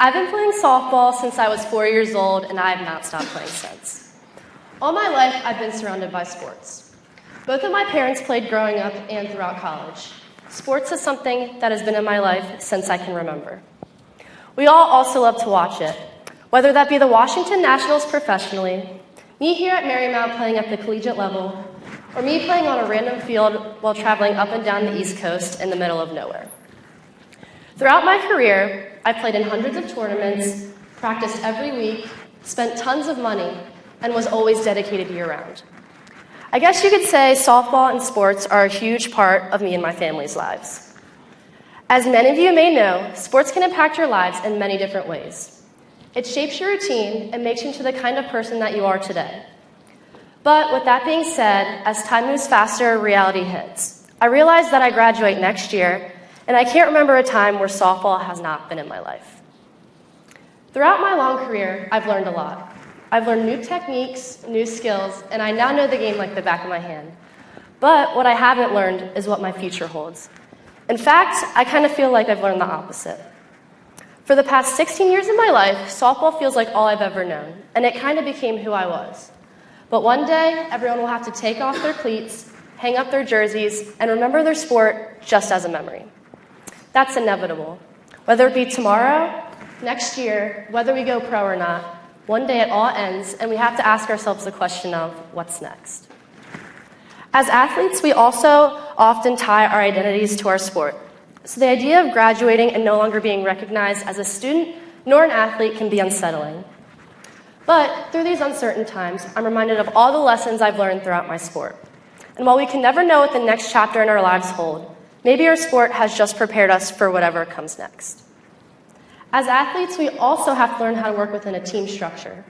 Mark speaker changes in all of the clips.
Speaker 1: I've been playing softball since I was 4 years old, and I have not stopped playing since. All my life, I've been surrounded by sports. Both of my parents played growing up and throughout college. Sports is something that has been in my life since I can remember. We all also love to watch it, whether that be the Washington Nationals professionally, me here at Marymount playing at the collegiate level, or me playing on a random field while traveling up and down the East Coast in the middle of nowhere. Throughout my career, I played in hundreds of tournaments, practiced every week, spent tons of money, and was always dedicated year-round. I guess you could say softball and sports are a huge part of me and my family's lives. As many of you may know, sports can impact your lives in many different ways. It shapes your routine and makes you into the kind of person that you are today. But with that being said, as time moves faster, reality hits. I realize that I graduate next year, and I can't remember a time where softball has not been in my life. Throughout my long career, I've learned a lot. I've learned new techniques, new skills, and I now know the game like the back of my hand. But what I haven't learned is what my future holds. In fact, I kind of feel like I've learned the opposite. For the past 16 years of my life, softball feels like all I've ever known, and it kind of became who I was. But one day, everyone will have to take off their cleats, hang up their jerseys, and remember their sport just as a memory. That's inevitable. Whether it be tomorrow, next year, whether we go pro or not, one day it all ends, and we have to ask ourselves the question of, what's next? As athletes, we also often tie our identities to our sport. So the idea of graduating and no longer being recognized as a student nor an athlete can be unsettling. But through these uncertain times, I'm reminded of all the lessons I've learned throughout my sport. And while we can never know what the next chapter in our lives hold, maybe our sport has just prepared us for whatever comes next. As athletes, we also have to learn how to work within a team structure,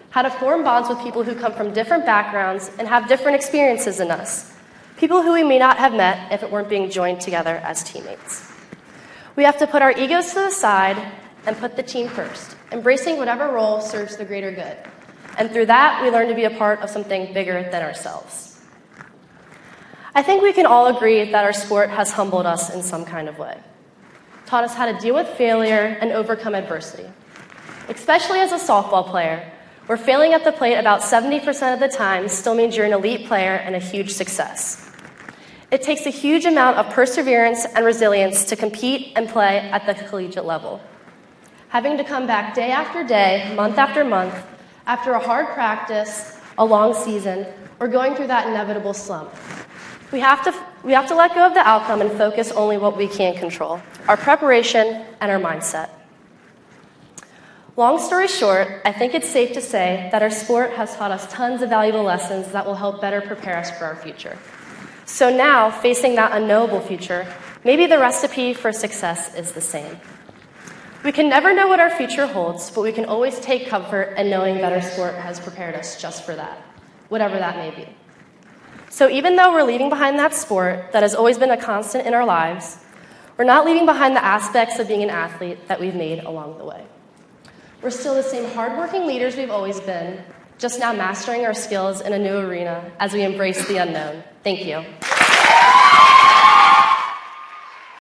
Speaker 1: how to form bonds with people who come from different backgrounds and have different experiences than us, people who we may not have met if it weren't being joined together as teammates. We have to put our egos to the side and put the team first, embracing whatever role serves the greater good. And through that, we learn to be a part of something bigger than ourselves. I think we can all agree that our sport has humbled us in some kind of way, taught us how to deal with failure and overcome adversity. Especially as a softball player, where failing at the plate about 70% of the time still means you're an elite player and a huge success. It takes a huge amount of perseverance and resilience to compete and play at the collegiate level. Having to come back day after day, month after month, after a hard practice, a long season, or going through that inevitable slump. We have to let go of the outcome and focus only what we can control, our preparation and our mindset. Long story short, I think it's safe to say that our sport has taught us tons of valuable lessons that will help better prepare us for our future. So now, facing that unknowable future, maybe the recipe for success is the same. We can never know what our future holds, but we can always take comfort in knowing that our sport has prepared us just for that, whatever that may be. So even though we're leaving behind that sport that has always been a constant in our lives, we're not leaving behind the aspects of being an athlete that we've made along the way. We're still the same hardworking leaders we've always been, just now mastering our skills in a new arena as we embrace the unknown. Thank you.